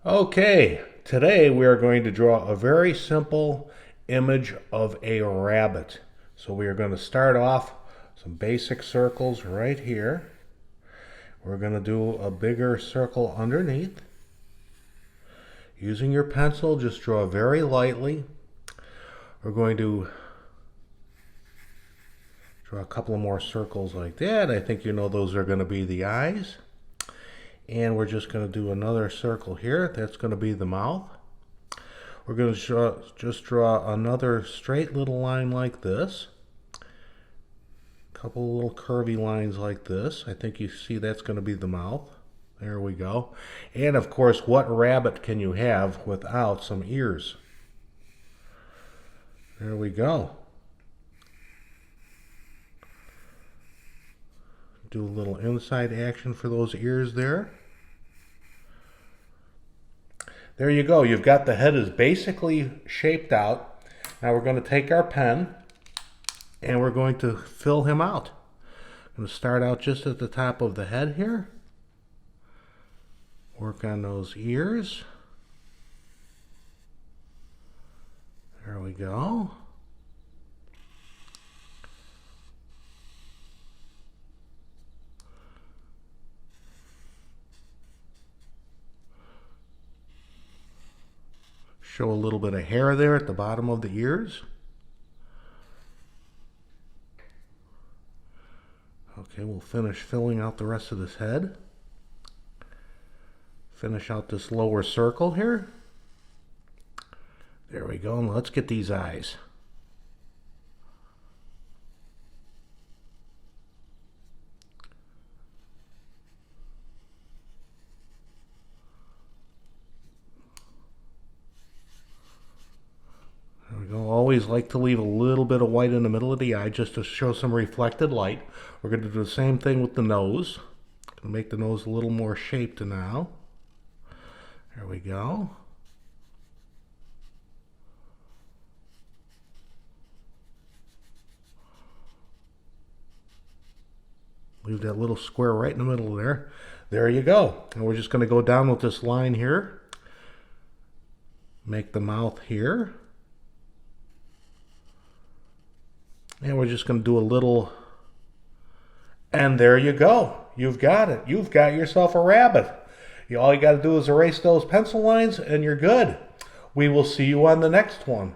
Okay, today we are going to draw a very simple image of a rabbit. So we are going to start off some basic circles right here. We're going to do a bigger circle underneath. Using your pencil, just draw very lightly. We're going to draw a couple of more circles like that. I think you know those are going to be the eyes. And we're just going to do another circle here. That's going to be the mouth. We're going to just draw another straight little line like this. A couple of little curvy lines like this. I think you see that's going to be the mouth. There we go. And of course, what rabbit can you have without some ears? There we go. Do a little inside action for those ears there. There you go. You've got the head is basically shaped out. Now we're going to take our pen and we're going to fill him out. I'm going to start out just at the top of the head here. Work on those ears. There we go. Show a little bit of hair there at the bottom of the ears. Okay, we'll finish filling out the rest of this head. Finish out this lower circle here. There we go, and let's get these eyes. There we go. Always like to leave a little bit of white in the middle of the eye just to show some reflected light. We're going to do the same thing with the nose. Going to make the nose a little more shaped now. There we go. Leave that little square right in the middle there. There you go. And we're just going to go down with this line here. Make the mouth here. And we're just going to do a little, and there you go. You've got it. You've got yourself a rabbit. All you got to do is erase those pencil lines and you're good. We will see you on the next one.